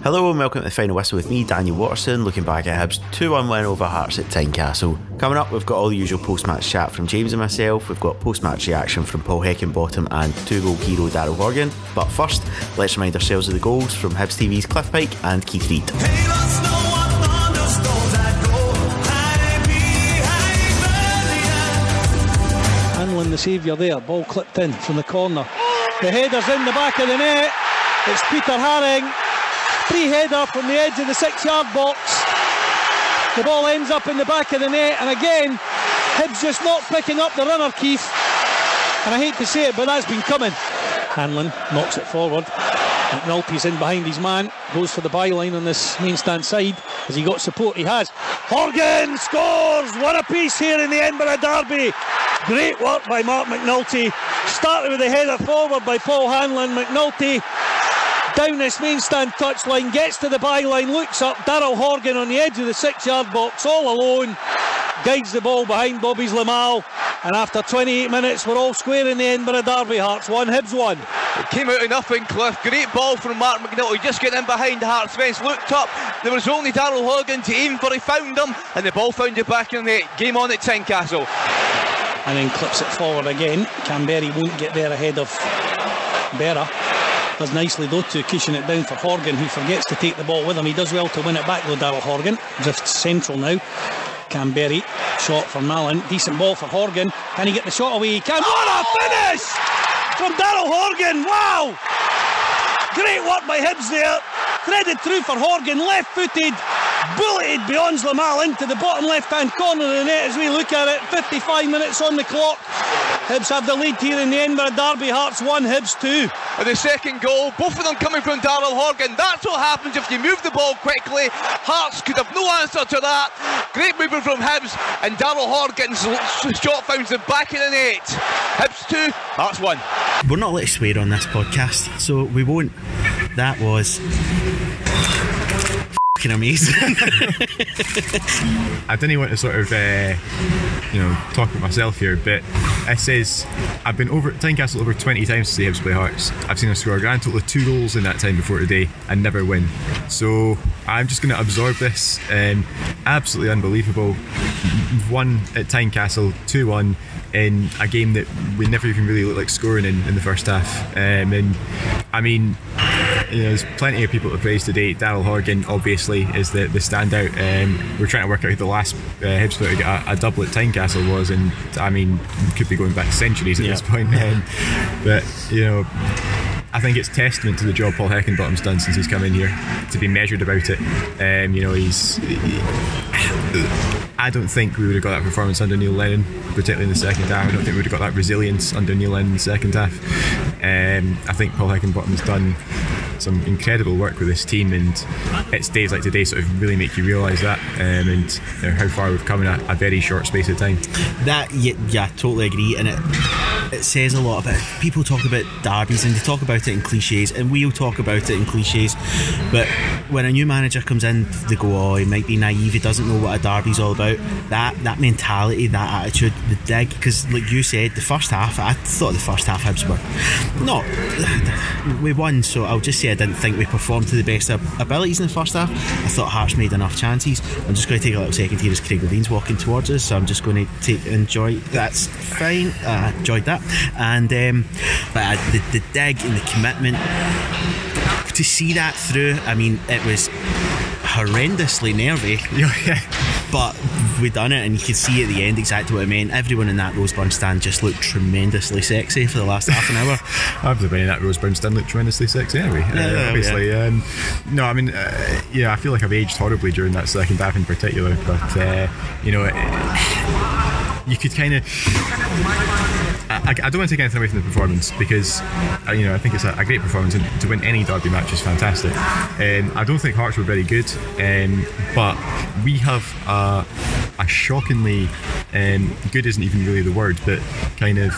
Hello and welcome to the final whistle with me, Daniel Waterson, looking back at Hibs' 2-1 win over Hearts at Tynecastle. Coming up, we've got all the usual post-match chat from James and myself, we've got post-match reaction from Paul Heckingbottom and two-goal hero Daryl Horgan. But first, let's remind ourselves of the goals from Hibs TV's Cliff Pike and Keith Reid. Hanlon the saviour there, ball clipped in from the corner. The header's in the back of the net. It's Peter Haring. Free header from the edge of the 6-yard box. The ball ends up in the back of the net, and again Hibs just not picking up the runner, Keith. And I hate to say it, but that's been coming. Hanlon knocks it forward. McNulty's in behind his man, goes for the byline on this main stand side. Has he got support? He has. Horgan scores! What a piece here in the Edinburgh derby. Great work by Mark McNulty. Started with a header forward by Paul Hanlon. McNulty down this main stand touchline, gets to the byline, looks up. Daryl Horgan on the edge of the 6-yard box, all alone, guides the ball behind Bobby's Lamal. And after 28 minutes, we're all square in the Edinburgh derby. Hearts 1, Hibs 1. It came out of nothing, Cliff. Great ball from Mark McNulty, just getting in behind the Hearts bench. Looked up, there was only Daryl Horgan to aim for. He found him, and the ball found it back in the net. Game on at Tynecastle. And then clips it forward again. Canberry won't get there ahead of Berra. Does nicely though to cushion it down for Horgan, who forgets to take the ball with him. He does well to win it back though, Daryl Horgan. Drifts central now. Canberry, shot for Mallon. Decent ball for Horgan. Can he get the shot away? He can. What a finish from Daryl Horgan! Wow! Great work by Hibs there. Threaded through for Horgan, left-footed, bulleted beyond Lamal into the bottom left-hand corner of the net as we look at it. 55 minutes on the clock. Hibs have the lead here in the Edinburgh derby. Hearts 1, Hibs 2. And the second goal, both of them coming from Daryl Horgan. That's what happens if you move the ball quickly. Hearts could have no answer to that. Great movement from Hibs, and Daryl Horgan's shot finds the back of the net. Hibs 2, Hearts 1. We're not allowed to swear on this podcast, so we won't. That was fucking amazing. I didn't want to sort of talk about myself here, but it says I've been over at Tynecastle over 20 times to see Hibs play Hearts. I've seen us score a grand total of 2 goals in that time before today and never win. So I'm just going to absorb this. Absolutely unbelievable. We've won at Tynecastle 2-1 in a game that we never even really looked like scoring in the first half. And I mean, there's plenty of people to praise today. Daryl Horgan obviously is the standout. We're trying to work out who the last Hibs player to get a double at Tynecastle was, and I mean, we could be going back centuries at this point. But I think it's testament to the job Paul Heckingbottom's done since he's come in here to be measured about it. I don't think we would have got that performance under Neil Lennon, particularly in the second half. I don't think we would have got that resilience under Neil Lennon in the second half. I think Paul Heckingbottom's done some incredible work with this team, and it's days like today sort of really make you realise that, and how far we've come in a very short space of time. That, yeah, totally agree, and it says a lot about people talk about derbies and they talk about it in cliches, and we'll talk about it in cliches, but when a new manager comes in, they go, oh, he might be naive, he doesn't know what a derby's all about. That mentality, that attitude, the dig, because like you said, the first half, I thought the first half Hibs were not, we won, so I'll just say I didn't think we performed to the best of abilities in the first half. I thought Hearts made enough chances. I'm just going to take a little second here as Craig Levine's walking towards us, so I'm just going to enjoy, that's fine, I enjoyed that. And but the dig and the commitment to see that through, I mean, it was horrendously nervy, but we done it, and you could see at the end exactly what it meant. Everyone in that Roseburn stand just looked tremendously sexy for the last half an hour. Everybody in that Roseburn stand looked tremendously sexy anyway. Obviously. No, I mean, I feel like I've aged horribly during that second half in particular, but you could kind of, I don't want to take anything away from the performance, because I think it's a great performance, and to win any derby match is fantastic. I don't think Hearts were very good, but we have a shockingly good isn't even really the word, but kind of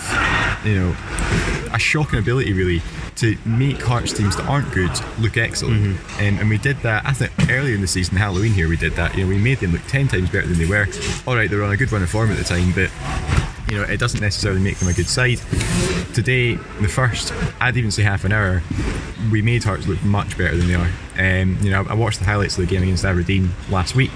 a shocking ability really to make Hearts teams that aren't good look excellent. And we did that, I think, earlier in the season, Halloween here, we did that. We made them look 10 times better than they were. Alright, they were on a good run of form at the time, but it doesn't necessarily make them a good side. today, the first, I'd even say half an hour, we made Hearts look much better than they are. I watched the highlights of the game against Aberdeen last week.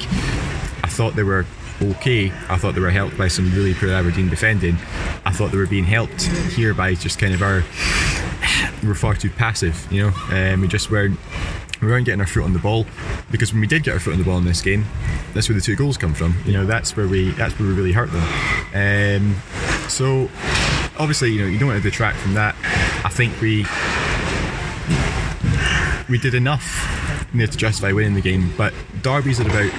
I thought they were okay. I thought they were helped by some really poor Aberdeen defending. I thought they were being helped here by just kind of we're far too passive, we weren't getting our foot on the ball, because when we did get our foot on the ball in this game, that's where the 2 goals come from. That's where we really hurt them. So obviously, you don't want to detract from that. I think we did enough to justify winning the game, but derbies are about,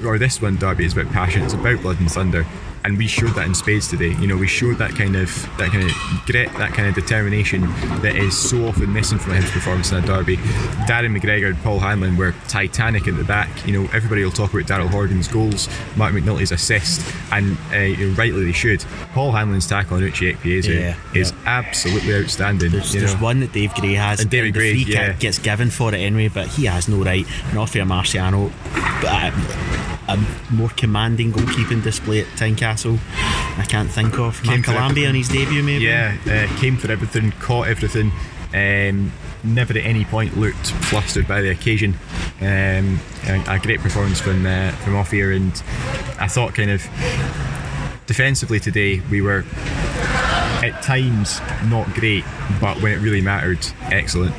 or this one derby is about passion. It's about blood and thunder. And we showed that in spades today. We showed that kind of grit, that kind of determination that is so often missing from a Hibs performance in a derby. Darren McGregor and Paul Hanlon were titanic at the back. Everybody will talk about Daryl Horgan's goals, Mark McNulty's assist, and rightly they should. Paul Hanlon's tackle on Uche Ekpiezu is absolutely outstanding. There's one that Dave Gray has, and David Gray gets given for it anyway, but he has no right. Not for Marciano. A more commanding goalkeeping display at Tynecastle I can't think of. Mark Calambi on his debut, maybe. Came for everything, caught everything, never at any point looked flustered by the occasion. A great performance from off here, and I thought kind of defensively today we were at times not great, but when it really mattered, excellent.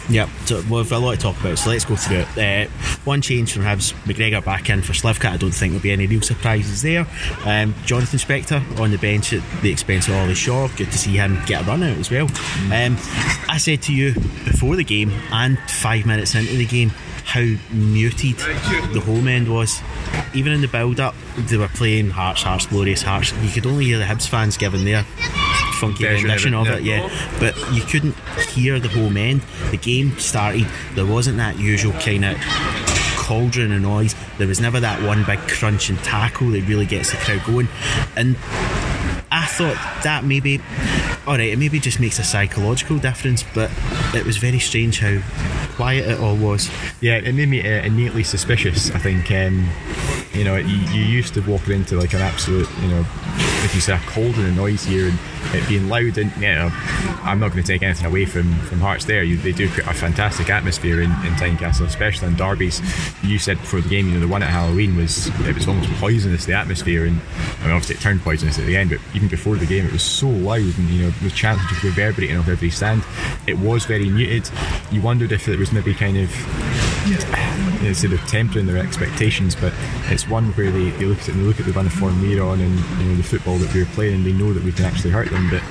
Yep, so we've a lot to talk about, so let's go through it. One change from Hibs, McGregor back in for Slivka. I don't think there'll be any real surprises there. Jonathan Spector on the bench at the expense of Ollie Shaw. Good to see him get a run out as well. I said to you before the game and 5 minutes into the game how muted the home end was. Even in the build-up, they were playing Hearts, glorious Hearts. You could only hear the Hibs fans giving their funky rendition of it, but you couldn't hear the home end. The game started, there wasn't that usual kind of cauldron of noise. There was never that one big crunch and tackle that really gets the crowd going, and I thought that maybe, alright, it maybe just makes a psychological difference, but it was very strange how quiet it all was. Yeah, it made me innately suspicious. I think you used to walk into like an absolute, if you say a cauldron of noise here, and it being loud, and I'm not going to take anything away from Hearts there. They do create a fantastic atmosphere in Tynecastle, especially in derbies. You said before the game, the one at Halloween was almost poisonous, the atmosphere, and obviously it turned poisonous at the end, but even before the game it was so loud, and the chants just reverberating off every stand. It was very muted. You wondered if it was maybe kind of sort of tempering their expectations, but it's one where they look at it and they look at the run of form we're on, and the football that we're playing, and they know that we can actually hurt them. But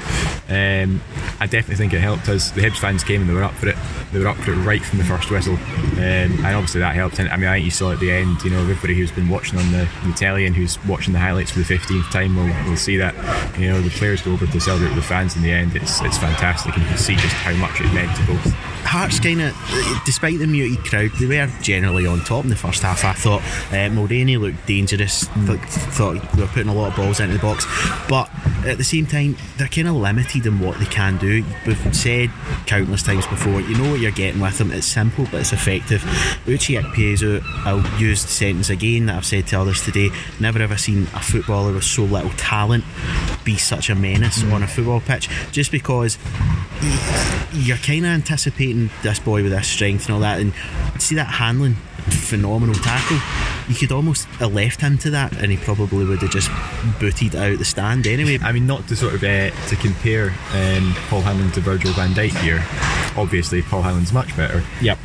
I definitely think it helped us. The Hibs fans came and they were up for it. They were up for it right from the first whistle, and obviously that helped. And I think you saw at the end, everybody who's been watching on the telly and who's watching the highlights for the 15th time will see that the players go over to celebrate with the fans in the end. It's fantastic, and you can see just how much it meant to both. Hearts kind of, despite the muted crowd, they were generally on top in the first half. I thought Mulroney looked dangerous. Thought they were putting a lot of balls into the box, but at the same time they're kind of limited in what they can do. We've said countless times before, you know what you're getting with them. It's simple but it's effective. Uche Ekpiezu, I'll use the sentence again that I've said to others today, never ever seen a footballer with so little talent be such a menace on a football pitch, just because you're kind of anticipating this boy with this strength and all that, and see that Hanlon phenomenal tackle, you could almost have left him to that and he probably would have just booted out the stand anyway. I mean, not to sort of to compare Paul Hanlon to Virgil van Dijk here, obviously Paul Hanlon's much better. Yep.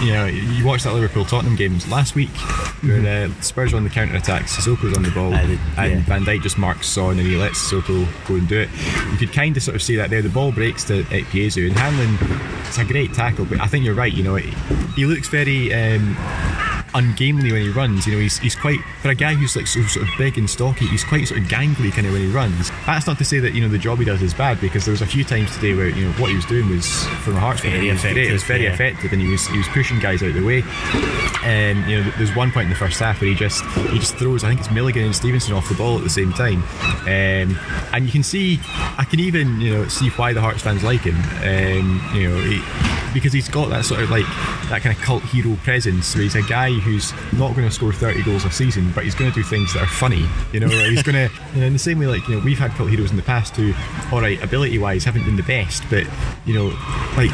You watched that Liverpool-Tottenham games last week where Spurs on the counter-attack, Sissoko's on the ball, and Van Dijk just marks Son and he lets Sissoko go and do it. You could kind of sort of see that there. The ball breaks to Ekpiezu, and Hanlon, it's a great tackle, but I think you're right, he looks very ungamely when he runs. He's quite, for a guy who's like so sort of big and stocky, he's quite sort of gangly kind of when he runs. That's not to say that the job he does is bad, because there was a few times today where what he was doing was, from a Hearts point of view, it was very effective, and he was pushing guys out of the way. And there's one point in the first half where he just throws, I think it's Milligan and Stevenson off the ball at the same time, and you can see, I can even see why the Hearts fans like him. because he's got that sort of like that kind of cult hero presence where he's a guy who's not going to score 30 goals a season, but he's going to do things that are funny, you know. He's going to, you know, in the same way, like, you know, we've had cult heroes in the past who, alright, ability wise haven't been the best, but, you know, like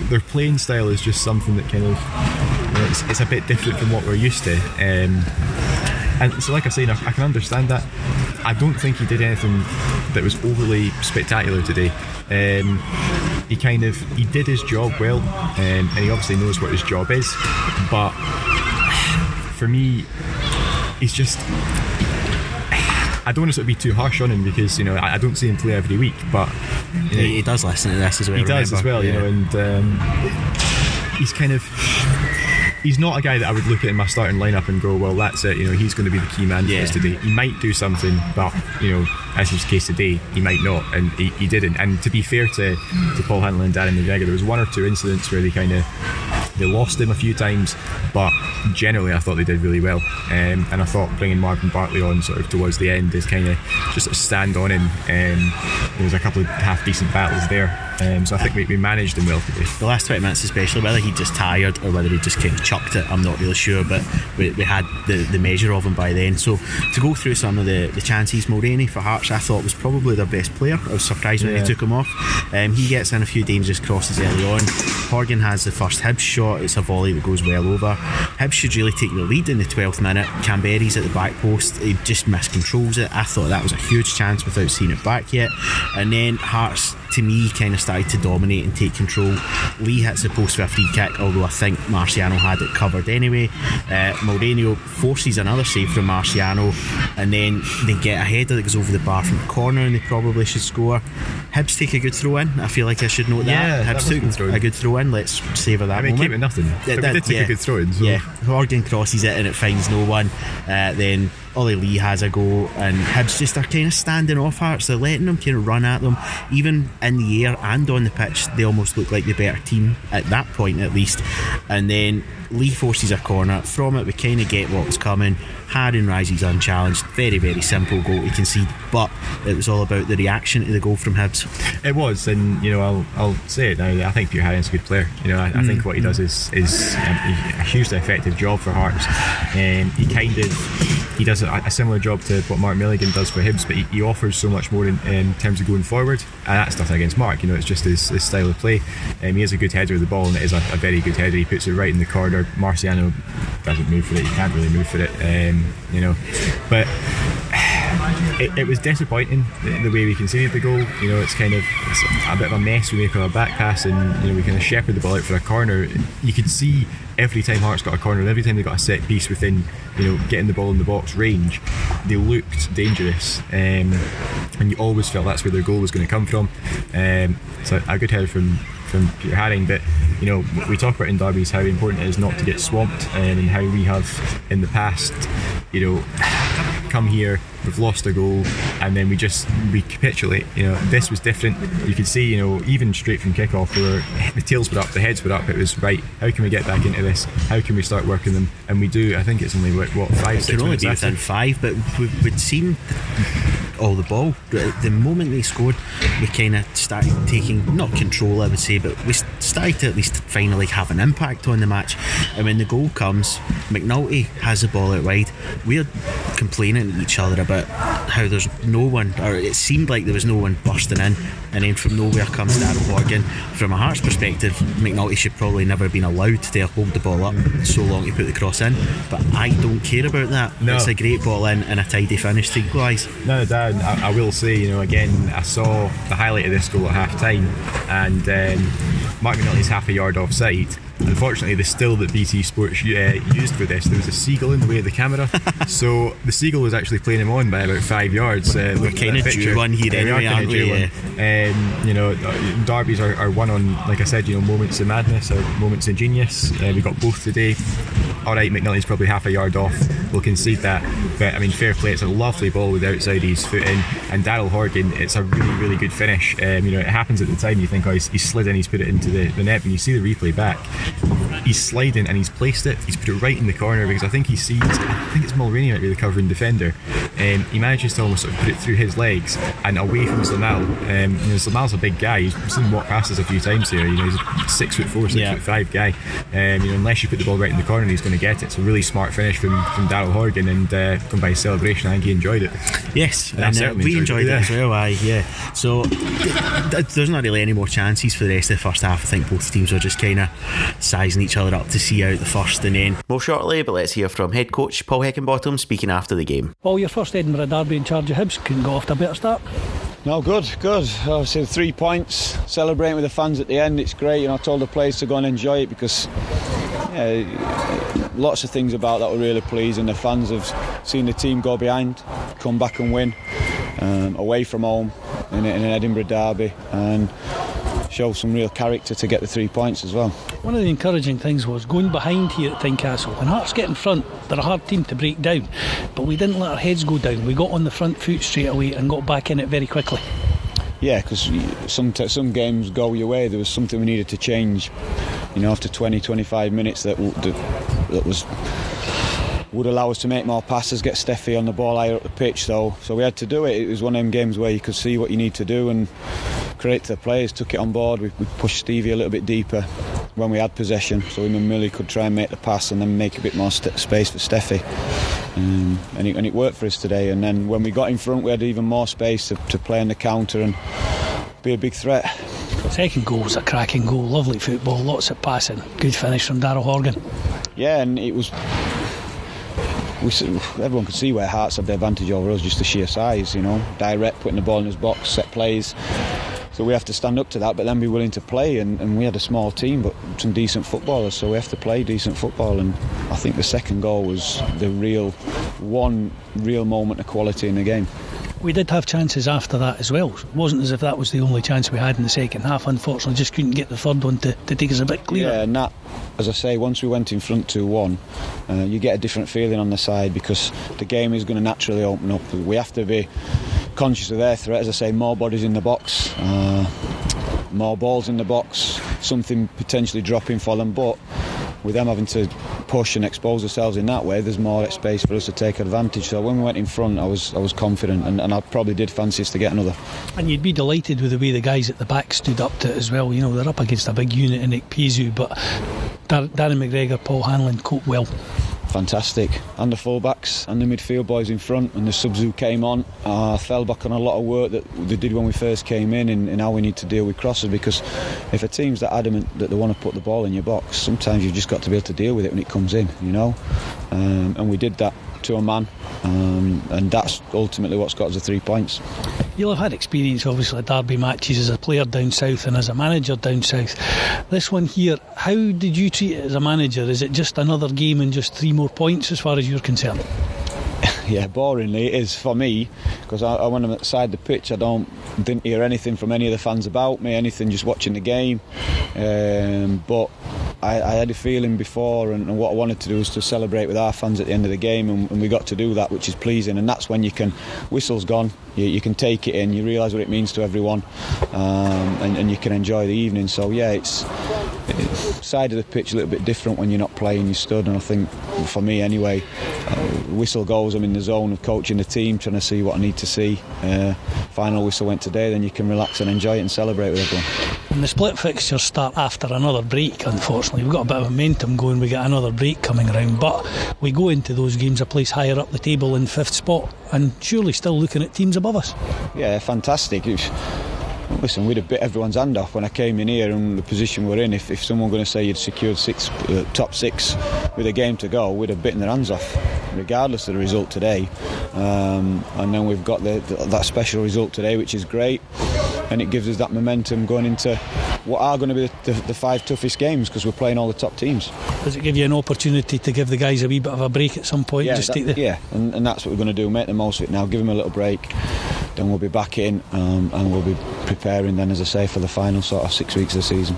their playing style is just something that kind of, you know, it's a bit different from what we're used to, and so like I say, I can understand that. I don't think he did anything that was overly spectacular today. He did his job well, and he obviously knows what his job is, but for me, he's just, I don't want to sort of be too harsh on him, because, you know, I don't see him play every week, but you know, he does listen to this as well. He does as well, you know, and he's kind of, he's not a guy that I would look at in my starting lineup and go, well, that's it, you know, he's going to be the key man for us today. He might do something, but, you know, as was the case today, he might not, and he didn't. And to be fair to Paul Hanlon and Darren McGregor, there was one or two incidents where they lost him a few times, but generally I thought they did really well, and I thought bringing Marvin Bartley on sort of towards the end is kind of just sort of stand on him. There was a couple of half decent battles there, so I think we managed him well today. The last 20 minutes especially, whether he just tired or whether he just kind of chucked it, I'm not really sure, but we had the measure of him by then. So to go through some of the chances, Mulroney for Hearts I thought was probably their best player. I was surprised when they took him off. He gets in a few dangerous crosses early on. Horgan has the first Hibs shot, it's a volley that goes well over. Hibs should really take the lead in the 12th minute. Canberry's at the back post, he just miscontrols it. I thought that was a huge chance without seeing it back yet, and then Hearts to me kind of started to dominate and take control. Lee hits the post for a free kick, although I think Marciano had it covered anyway. Mulroney forces another save from Marciano, and then they get a header that goes over the bar from the corner and they probably should score. Hibs take a good throw in. I feel like I should note that. Hibs took a good throw in. Let's savour that moment. It came at nothing. They did take a good throw in. So. Yeah, Horgan crosses it and it finds no one. Then Ollie Lee has a go, and Hibs just are kind of standing off Hearts. They're letting them kind of run at them, even in the air and on the pitch. They almost look like the better team at that point, at least. And then Lee forces a corner. From it we kind of get what was coming. Haring rises unchallenged. Very, very simple goal to concede, but it was all about the reaction to the goal from Hibs. It was, and you know, I'll say it now, I think Peter Haring's a good player. You know, I think what he does is a hugely effective job for Hearts. He does a similar job to what Mark Milligan does for Hibs, but he offers so much more in terms of going forward, and that's nothing against Mark. You know, it's just his style of play. He has a good header of the ball, and it is a very good header. He puts it right in the corner. Marciano doesn't move for it. He can't really move for it. You know, but it was disappointing the way we conceded the goal. You know, it's a bit of a mess we make on our back pass, and you know, we kind of shepherd the ball out for a corner. You could see every time Hearts got a corner, and every time they got a set piece within, you know, getting the ball in the box range, they looked dangerous, and you always felt that's where their goal was going to come from. So a good header from Peter Haring, but you know, we talk about in derbies how important it is not to get swamped, and how we have in the past, you know, come here, we've lost a goal, and then we capitulate. You know, this was different. You could see, you know, even straight from kick-off, where the tails were up, the heads were up. It was right. How can we get back into this? How can we start working them? And we do. I think it's only what 5-6 minutes. It can only be within 5, but we'd seen all the ball. The moment they scored, we kind of started taking, not control I would say, but we started to at least finally have an impact on the match. And when the goal comes, McNulty has the ball out wide. We're complaining to each other about how there's no one, or it seemed like there was no one bursting in, and then from nowhere comes Daryl Horgan. From a Hearts perspective, McNulty should probably never have been allowed to hold the ball up so long to put the cross in, but I don't care about that. No. It's a great ball in and a tidy finish to equalise. No, Dan, I will say, you know, again, I saw the highlight of this goal at half time, and Mark McNulty's half a yard offside. Unfortunately, the still that BT Sports used for this, there was a seagull in the way of the camera, so the seagull was actually playing him on by about 5 yards. We're kind of due one here anyway, aren't we? You know, derbies are won on, like I said, you know, moments of madness or moments of genius. We got both today. Alright, McNulty's probably half a yard off, we'll concede that, but I mean, fair play. It's a lovely ball with the outside of his foot in, and Daryl Horgan, it's a really, really good finish. You know, it happens at the time, you think, oh, he's slid in, he's put it into the net. When you see the replay back, he's sliding and he's placed it. He's put it right in the corner because I think he sees. I think it's Mulroney might be the covering defender. He manages to almost sort of put it through his legs and away from Zlamal. Zlamal's a big guy. You've seen him walk past us a few times here. He's a 6'4", 6'5" guy. Unless you put the ball right in the corner, he's going to get it. It's a really smart finish from Daryl Horgan, and come by his celebration, I think he enjoyed it. Yes, and we enjoyed it as well. So there's not really any more chances for the rest of the first half. I think both teams were just kind of sizing each other up to see out the first, and then more shortly. But let's hear from head coach Paul Heckingbottom speaking after the game. Well, your first Edinburgh derby in charge of Hibs, couldn't go off to a better start. No, good. Obviously, 3 points, celebrating with the fans at the end. It's great. I told the players to go and enjoy it because lots of things about that were really pleasing. The fans have seen the team go behind, come back and win away from home in an Edinburgh derby, and show some real character to get the 3 points as well. One of the encouraging things was going behind here at Tynecastle. When Hearts get in front, they're a hard team to break down, but we didn't let our heads go down. We got on the front foot straight away and got back in it very quickly. Yeah, because some games go your way. There was something we needed to change, after 20-25 minutes that would allow us to make more passes, get Steffi on the ball higher up the pitch. So we had to do it. It was one of them games where you could see what you need to do and create to the players. Took it on board. We pushed Stevie a little bit deeper when we had possession, so him and Millie could try and make the pass and then make a bit more space for Steffi. And it worked for us today. And then when we got in front, we had even more space to play on the counter and be a big threat. Second goal was a cracking goal. Lovely football, lots of passing, good finish from Daryl Horgan. Yeah, and it was. Everyone could see where Hearts had the advantage over us, just the sheer size, direct, putting the ball in his box, set plays. So we have to stand up to that, but then be willing to play. And we had a small team, but some decent footballers, so we have to play decent football. And I think the second goal was the one real moment of quality in the game. We did have chances after that as well. It wasn't as if that was the only chance we had in the second half. Unfortunately, just couldn't get the third one to take us a bit clearer. Yeah, and that, as I say, once we went in front 2-1, you get a different feeling on the side because the game is going to naturally open up. We have to be conscious of their threat. As I say, more bodies in the box, more balls in the box, something potentially dropping for them, but with them having to push and expose ourselves in that way, there's more space for us to take advantage. So when we went in front, I was confident, and I probably did fancy us to get another. And you'd be delighted with the way the guys at the back stood up to it as well. They're up against a big unit in Ikpeazu, but Darren McGregor, Paul Hanlon coped well. Fantastic. And the full-backs and the midfield boys in front, and the subs who came on fell back on a lot of work that they did when we first came in how we need to deal with crosses, because if a team's that adamant that they want to put the ball in your box, sometimes you've just got to be able to deal with it when it comes in, and we did that to a man, and that's ultimately what's got us the 3 points. You'll have had experience obviously at derby matches as a player down south and as a manager down south. This one here, how did you treat it as a manager? Is it just another game and just 3 more points as far as you're concerned? Yeah, boringly it is for me, because when I'm outside the pitch I didn't hear anything from any of the fans about me, anything, just watching the game, but I had a feeling before, and what I wanted to do was to celebrate with our fans at the end of the game, and we got to do that, which is pleasing. And that's when you can, whistle's gone, you can take it in, you realise what it means to everyone, and you can enjoy the evening. So yeah, it's side of the pitch a little bit different when you're not playing, you stood, and I think for me anyway, whistle goes, I'm in the zone of coaching the team, trying to see what I need to see. Final whistle went today, then you can relax and enjoy it and celebrate with everyone. And the split fixtures start after another break, unfortunately. We've got a bit of momentum going, we get another break coming around, but we go into those games a place higher up the table in 5th spot, and surely still looking at teams above us. Yeah, fantastic. Listen, we'd have bit everyone's hand off when I came in here and the position we're in. If someone going to say you'd secured top 6 with a game to go, we'd have bitten their hands off, regardless of the result today. And then we've got that special result today, which is great, and it gives us that momentum going into what are going to be the 5 toughest games, because we're playing all the top teams. Does it give you an opportunity to give the guys a wee bit of a break at some point? Yeah, and that's what we're going to do, make the most of it now, give them a little break, then we'll be back in, and we'll be preparing then, as I say, for the final sort of 6 weeks of the season.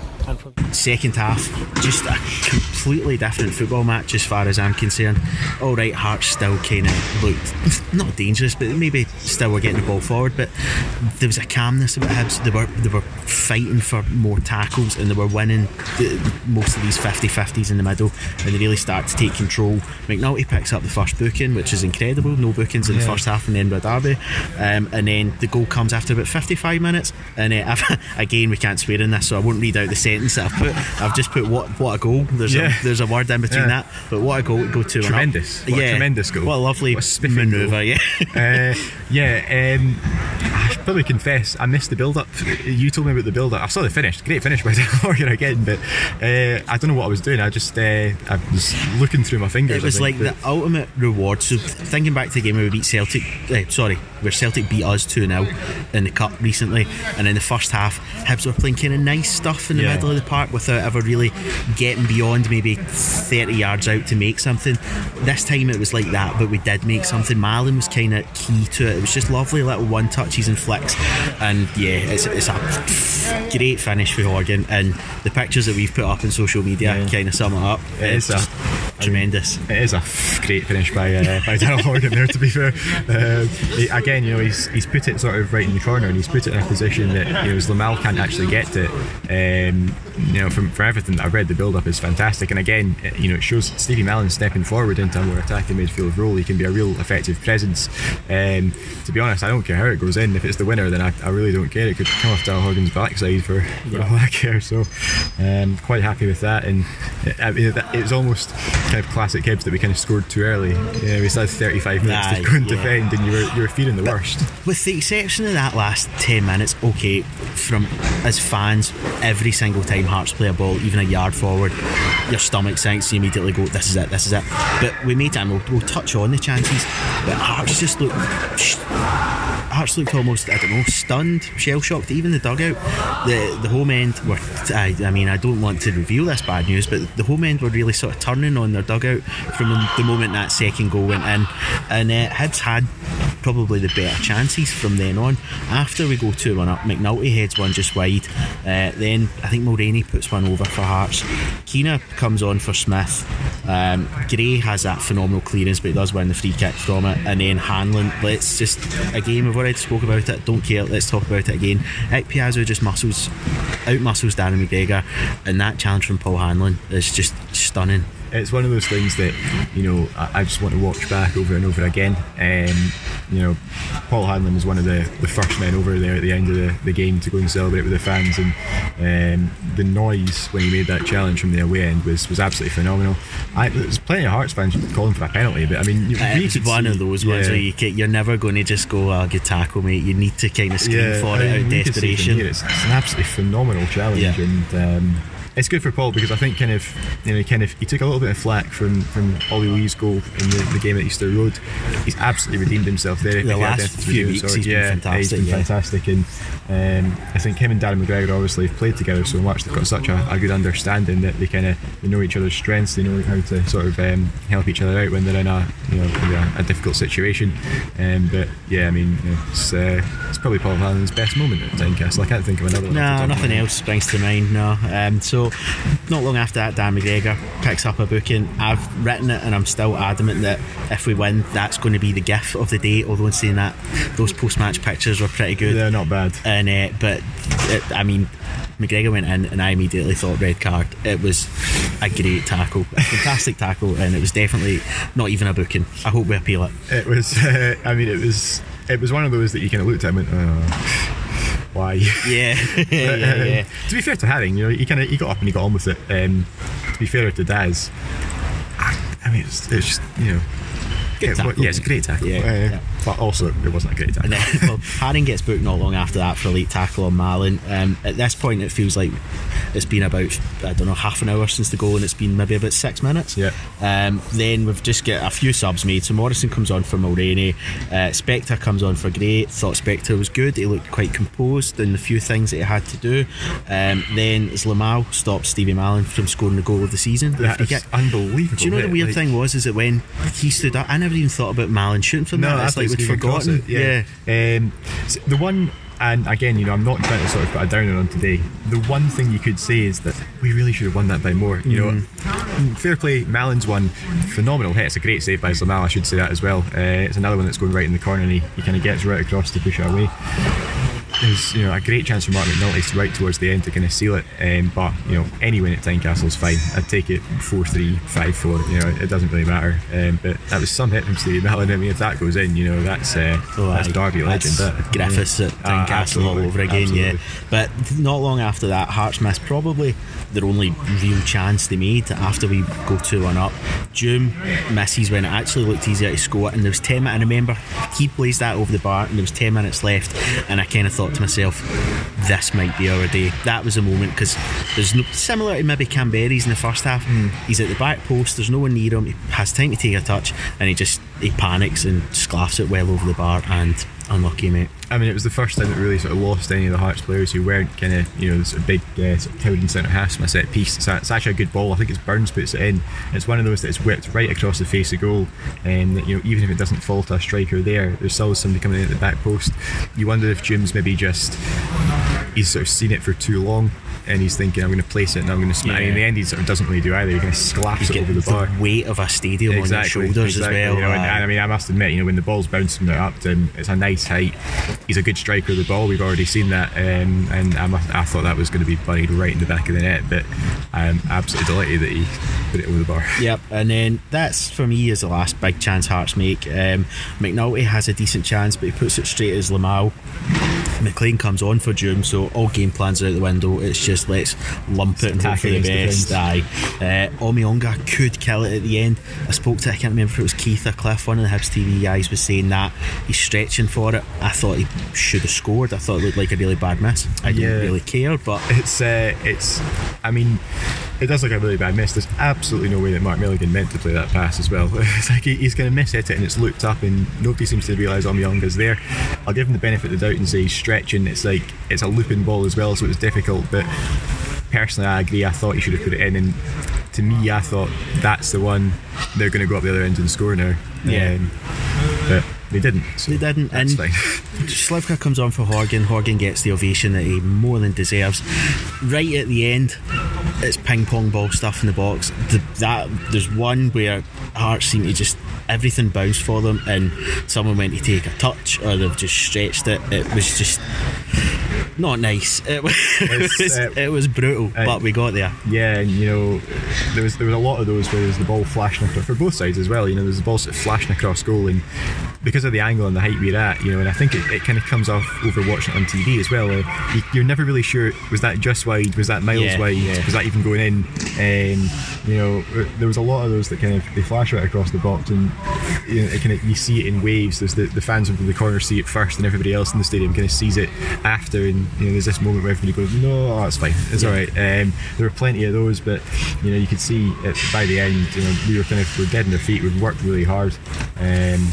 Second half, just a completely different football match as far as I'm concerned. Alright, Hearts still kind of looked not dangerous, but maybe still were getting the ball forward, but there was a calmness about Hibs. They were fighting for more tackles, and they were winning most of these 50-50s in the middle, and they really start to take control. McNulty picks up the first booking, which is incredible. No bookings in the first half in the Edinburgh Derby, and then the goal comes after about 55 minutes, and again, we can't swear in this, so I won't read out the sentence that I've just put what a goal. There's a word in between that, but what a goal. Go 2-1 tremendous. What a tremendous goal. What a lovely manoeuvre. I should probably confess I missed the build-up. You told me about the build-up. I saw the finish. Great finish by Horgan again, but I don't know what I was doing. I was looking through my fingers. It was like the ultimate reward. So thinking back to the game where we beat Celtic, where Celtic beat us 2-0 in the Cup recently, and in the first half Hibs were playing kind of nice stuff in the middle of the park without ever really getting beyond maybe 30 yards out to make something. This time it was like that, but we did make something. Malin was kind of key to it. It was just lovely little one touches and flicks, and it's a great finish for Horgan, and the pictures that we've put up on social media kind of sum it up. It's just tremendous. It is a great finish by Daryl Horgan there, to be fair. Again, he's put it sort of right in the corner, and he's put it in a position that Zlamal can't actually get to it. From everything that I've read, the build-up is fantastic, and again, it shows Stevie Malin stepping forward into a more attacking midfield role. He can be a real effective presence. To be honest, I don't care how it goes in. If it's the winner, then I really don't care. It could come off Daryl Horgan's backside for all I care. So quite happy with that, and it was almost kind of classic Hibs that we kind of scored too early. We still had 35 minutes to go and defend, and you were feeling the worst. With the exception of that last 10 minutes, okay, from as fans, every single time Hearts play a ball, even a yard forward, your stomach sinks, you immediately go, this is it. But we made time, we'll touch on the chances, but Hearts looked almost, stunned, shell-shocked. Even the dugout, the home end were, I don't want to reveal this bad news, but the home end were really sort of turning on their dugout from the moment that second goal went in, and Hibs had probably the better chances from then on. After we go 2-1 up, McNulty heads one just wide, then I think Mulroney puts one over for Hearts. Keena comes on for Smith. Gray has that phenomenal clearance, but he does win the free kick from it, and then Hanlon, we've already spoke about it, don't care, let's talk about it again. Piazza just out-muscles Darren McGregor, and that challenge from Paul Hanlon is just stunning. It's one of those things that I just want to watch back over and over again. Paul Hanlon was one of the first men over there at the end of the game to go and celebrate with the fans, and the noise when he made that challenge from the away end was absolutely phenomenal. There's plenty of Hearts fans calling for a penalty, but it's one of those ones where you're never going to just go, good tackle, mate. You need to kind of scream for it out of desperation. It's an absolutely phenomenal challenge, and it's good for Paul, because I think he took a little bit of flack from Ollie Lee's goal in the game at Easter Road. He's absolutely redeemed himself there. The last few weeks he's been fantastic. He's been fantastic, and I think him and Darren McGregor obviously have played together so much. They've got such a good understanding that they know each other's strengths. They know how to sort of help each other out when they're in a difficult situation. It's probably Paul Hanlon's best moment at Tynecastle. I can't think of another one. No, nothing else springs to mind. No. So not long after that, Darren McGregor picks up a booking. I've written it, and I'm still adamant that if we win, that's going to be the gift of the day. Although in saying that, those post-match pictures were pretty good. They're not bad. And McGregor went in, and I immediately thought red card. It was a great tackle, a fantastic tackle, and it was definitely not even a booking. I hope we appeal it. It was. It was one of those that you kind of looked at and went, why? Yeah. To be fair to Haring, he got up and he got on with it. To be fair to Daz, it's just good tackle. It's a great tackle. But also it wasn't a great tackle. Haring gets booked not long after that for a late tackle on Malin. At this point it feels like it's been about half an hour since the goal, and it's been maybe about 6 minutes. Then we've just got a few subs made. So Morrison comes on for Mulroney, Spector comes on for Gray. Thought Spector was good. He looked quite composed in the few things that he had to do. Then Zlamal stopped Stevie Malin from scoring the goal of the season. That is unbelievable. Do you know the weird thing was is that when he stood up, I never even thought about Malin shooting from that. It's like we'd forgotten. The one, and again, I'm not trying to sort of put a downer on today. The one thing you could say is that we really should have won that by more. Fair play, Malin's one phenomenal hit. It's a great save by Zlamal, I should say that as well. It's another one that's going right in the corner, and he kind of gets right across to push it away. there's a great chance for Mark McNulty right towards the end to kind of seal it, but any win at Tynecastle is fine. I'd take it 4-3, 5-4. It doesn't really matter. But that was some hit from Stevie Mellon. I mean, if that goes in, that's Derby legend. Griffiths at Tynecastle all over again. Absolutely. Yeah. But not long after that, Hearts missed probably their only real chance they made after we go 2-1 up. Doom misses when it actually looked easier to score, and there was 10 minutes. I remember he plays that over the bar, and there was 10 minutes left, and I kind of thought to myself, this might be our day. That was the moment, because there's no, similar to maybe Canberra's in the first half. He's at the back post, there's no one near him, he has time to take a touch, and he panics and sclaffs it well over the bar, and unlucky, mate. I mean, it was the first time that really sort of lost any of the Hearts players who weren't kind of, this sort of big sort of towering centre half from a set piece. It's actually a good ball. I think it's Burns puts it in. It's one of those that's whipped right across the face of goal, and even if it doesn't fall to a striker there's still somebody coming in at the back post. You wonder if Jim's maybe he's sort of seen it for too long, and he's thinking, I'm going to place it and I'm going to smash it. In the end, he sort of doesn't really do either. He kind of slaps it over the bar. The weight of a stadium on your shoulders as well. And I mean, I must admit, when the ball's bouncing up to him, it's a nice height. He's a good striker of the ball. We've already seen that, and I thought that was going to be buried right in the back of the net. But I'm absolutely delighted that he put it over the bar. Yep, and then that's for me is the last big chance Hearts make. McNulty has a decent chance, but he puts it straight as Lamau. McLean comes on for Doom, so all game plans are out the window. It's just let's lump it and hope for the best. Omionga could kill it at the end. I can't remember if it was Keith or Cliff, one of the Hibs TV guys was saying that he's stretching for it. I thought he should have scored. I thought it looked like a really bad miss. I didn't really care, but I mean, it does look like a really bad miss. There's absolutely no way that Mark Milligan meant to play that pass as well. It's like he's going to miss hit it and it's looked up and nobody seems to realise Omionga's there. I'll give him the benefit of the doubt and say he's stretching. It's like it's a looping ball as well, so it's difficult, but personally I agree. I thought he should have put it in, and to me I thought that's the one they're going to go up the other end and score now. But they didn't. So they didn't, and fine. Slivka comes on for Horgan. Horgan gets the ovation that he more than deserves. Right at the end, it's ping pong ball stuff in the box. There's one where Hearts seem to just everything bounced for them, and someone went to take a touch or they've just stretched it. It was just not nice. It was brutal, but we got there. Yeah, and there was a lot of those where there's the ball flashing across, for both sides as well. There's the ball sort of flashing across goal, and because of the angle and the height we're at, and I think it kind of comes off over watching it on TV as well. You're never really sure, was that just wide, was that miles wide, was that even going in? There was a lot of those that kind of they flash right across the box, and you see it in waves. There's the fans from the corner see it first, and everybody else in the stadium kind of sees it after, and there's this moment where everybody goes, no, it's fine, it's alright. There were plenty of those, but you could see it by the end. We're dead on their feet. We've worked really hard, and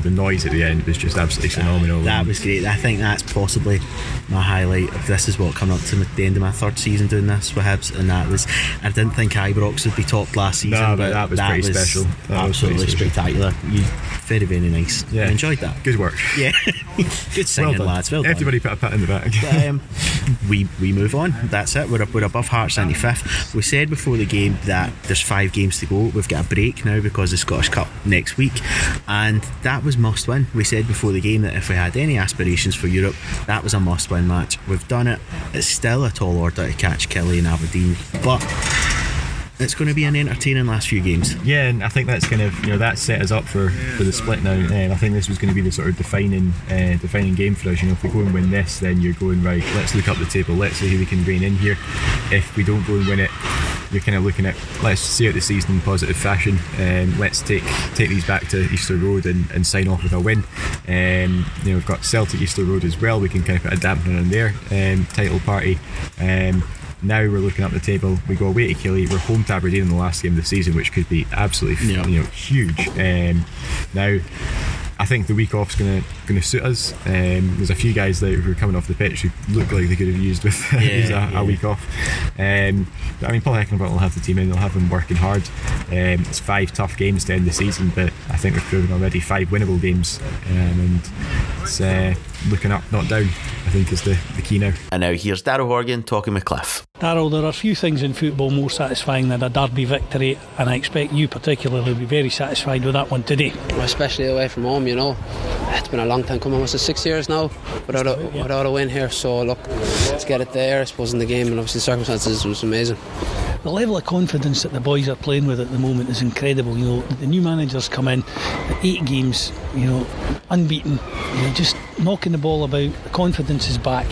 the noise at the end was just absolutely phenomenal. That was great. I think that's possibly my highlight. This is what coming up to the end of my third season doing this with Hibs, and I didn't think Ibrox would be top last season, but that was pretty special. Absolutely spectacular. Very, very nice. I enjoyed that. Good work. Yeah. Good singing, lads. Well done. Everybody put a pat in the back. We move on. That's it. We're above Hearts 95th. We said before the game that there's 5 games to go. We've got a break now because the Scottish Cup next week, and that was must win. We said before the game that if we had any aspirations for Europe, that was a must win match. We've done it. It's still a tall order to catch Killie and Aberdeen, but it's going to be an entertaining last few games. Yeah, and I think that's kind of that set us up for the split now. I think this was going to be the sort of defining game for us. If we go and win this, then you're going right. Let's look up the table. Let's see who we can rein in here. If we don't go and win it, you're kind of looking at let's see out the season in positive fashion. Let's take these back to Easter Road and sign off with a win. We've got Celtic Easter Road as well. We can kind of put a dampener on their title party. Now we're looking up the table. We go away to Killie. We're home to Aberdeen in the last game of the season, which could be absolutely huge. Now I think the week off's going to suit us. There's a few guys that who are coming off the pitch who look like they could have used with a week off. But I mean, Paul Heckingbottom will have the team in. They'll have them working hard. It's 5 tough games to end the season, but I think we've proven already 5 winnable games, and it's looking up, not down, I think is the key now. And now here's Daryl Horgan talking with Cliff. Daryl, there are a few things in football more satisfying than a derby victory, and I expect you particularly will be very satisfied with that one today. Especially away from home, you know. It's been a long time coming, almost 6 years now without a win here, so look, let's get it there. I suppose in the game and obviously the circumstances was amazing. The level of confidence that the boys are playing with at the moment is incredible. You know, the new managers come in, 8 games, you know, unbeaten, you know, just knocking the ball about. The confidence is back,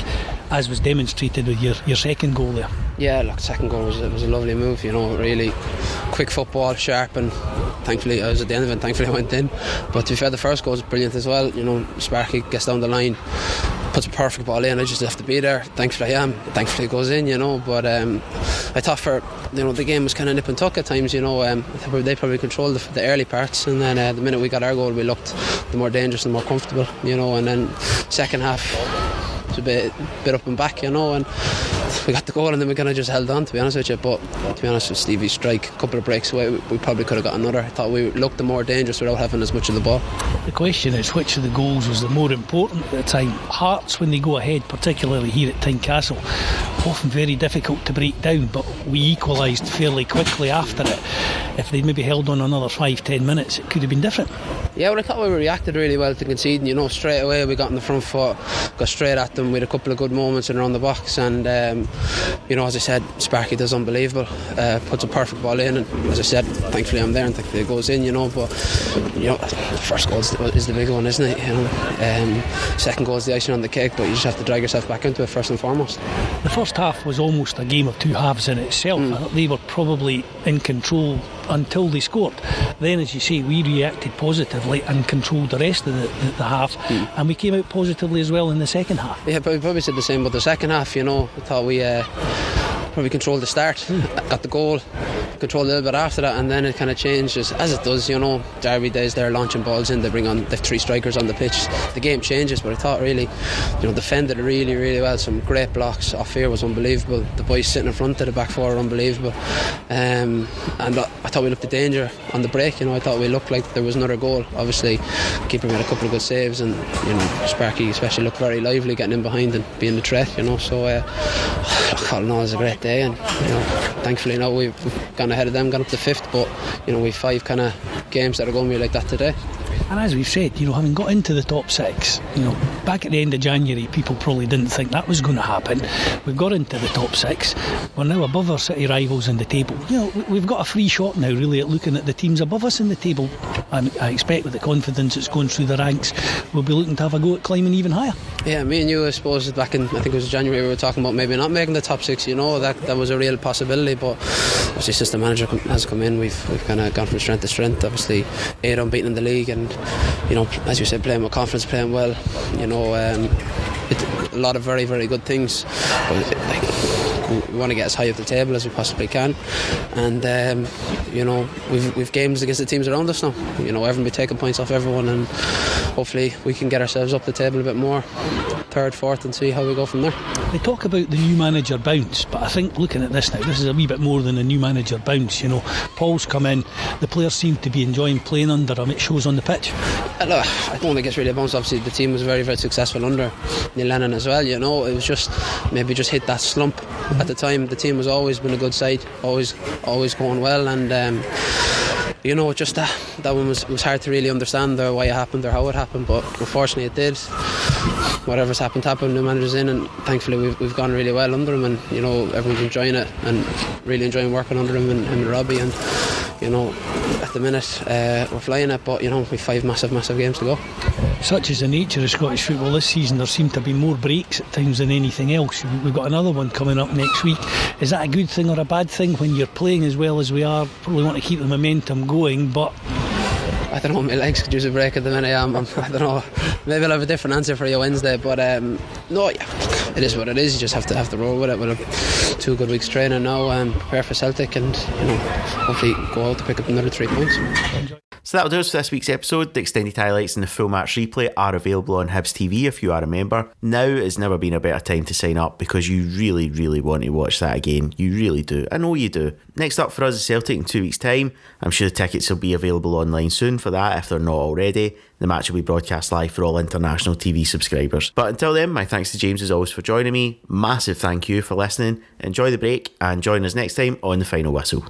as was demonstrated with your second goal there. Yeah, look, second goal was a lovely move, you know, really quick football, sharp, and thankfully I was at the end of it, thankfully I went in. But to be fair, the first goal was brilliant as well, you know. Sparky gets down the line, puts a perfect ball in. I just have to be there. Thankfully I am. Thankfully it goes in, you know. But I thought the game was kind of nip and tuck at times, you know. They probably controlled the early parts, and then the minute we got our goal, we looked the more dangerous and more comfortable, you know. And then second half, it was a bit up and back, you know, and we got the goal and then we kind of just held on, to be honest with you. But to be honest with Stevie's strike, a couple of breaks away, we probably could have got another. I thought we looked the more dangerous without having as much of the ball. The question is, which of the goals was the more important at the time? Hearts, when they go ahead, particularly here at Tynecastle, often very difficult to break down, but we equalised fairly quickly after it. If they'd maybe held on another 5-10 minutes, it could have been different. Yeah, well, I thought we reacted really well to conceding, you know. Straight away we got in the front foot, got straight at them. We had a couple of good moments in around the box, and you know, as I said, Sparky does unbelievable, puts a perfect ball in, and as I said, thankfully I'm there and thankfully it goes in, you know. But you know, the first goal is the big one, isn't it, you know. Second goal is the icing on the cake, but you just have to drag yourself back into it first and foremost. The first half was almost a game of two halves in itself. I thought they were probably in control until they scored. Then, as you say, we reacted positively and controlled the rest of the half, and we came out positively as well in the second half. Yeah, but we probably said the same about the second half, you know. I thought we probably controlled the start, got the goal, controlled a little bit after that, and then it kind of changed as it does, you know. Derby days, they're launching balls in, they've 3 strikers on the pitch, the game changes. But I thought really, you know, defended really, really well. Some great blocks off here was unbelievable. The boys sitting in front of the back four were unbelievable, and I thought we looked at danger on the break, you know. I thought we looked like there was another goal. Obviously keeper made a couple of good saves, and you know, Sparky especially looked very lively getting in behind and being the threat, you know. So all in all, it was a great day, and you know, thankfully now we've gone ahead of them, gone up to 5th, but you know, we've 5 kind of games that are going to be like that today. And as we've said, you know, having got into the top 6, you know, back at the end of January, people probably didn't think that was going to happen. We've got into the top 6. We're now above our city rivals in the table. You know, we've got a free shot now, really, at looking at the teams above us in the table. And I expect with the confidence that's going through the ranks, we'll be looking to have a go at climbing even higher. Yeah, me and you, I suppose, back in, I think it was January, we were talking about maybe not making the top 6, you know. That was a real possibility, but obviously since the manager has come in, we've kind of gone from strength to strength. Obviously 8 unbeaten in the league, and you know, as you said, playing with confidence, playing well, you know, a lot of very, very good things. But, we want to get as high up the table as we possibly can, and you know, we've games against the teams around us now. You know, everyone be taking points off everyone, and hopefully we can get ourselves up the table a bit more, 3rd, 4th, and see how we go from there. They talk about the new manager bounce, but I think looking at this now, this is a wee bit more than a new manager bounce. You know, Paul's come in, the players seem to be enjoying playing under him. It shows on the pitch. Look, I don't think it's really a bounce. Obviously the team was very, very successful under Neil Lennon as well, you know. It was just maybe just hit that slump at the time. The team has always been a good side, always going well, and you know, just that one was hard to really understand why it happened or how it happened, but unfortunately it did. Whatever's happened, new manager's in, and thankfully we've gone really well under him, and you know, everyone's enjoying it and really enjoying working under him and Robbie, and you know, at the minute we're flying it, but you know, we've 5 massive games to go. Such is the nature of Scottish football this season. There seem to be more breaks at times than anything else. We've got another one coming up next week. Is that a good thing or a bad thing when you're playing as well as we are? Probably want to keep the momentum going, but I don't know, my legs could use a break at the minute. I don't know, maybe I'll have a different answer for you Wednesday, but no, yeah, it is what it is. You just have to roll with it. We'll have 2 good weeks training now and prepare for Celtic, and you know, hopefully go out to pick up another 3 points. So that'll do us for this week's episode. The extended highlights and the full match replay are available on Hibs TV if you are a member. Now has never been a better time to sign up because you really, really want to watch that again. You really do. I know you do. Next up for us is Celtic in 2 weeks' time. I'm sure the tickets will be available online soon for that if they're not already. The match will be broadcast live for all international TV subscribers. But until then, my thanks to James as always for joining me. Massive thank you for listening. Enjoy the break and join us next time on The Final Whistle.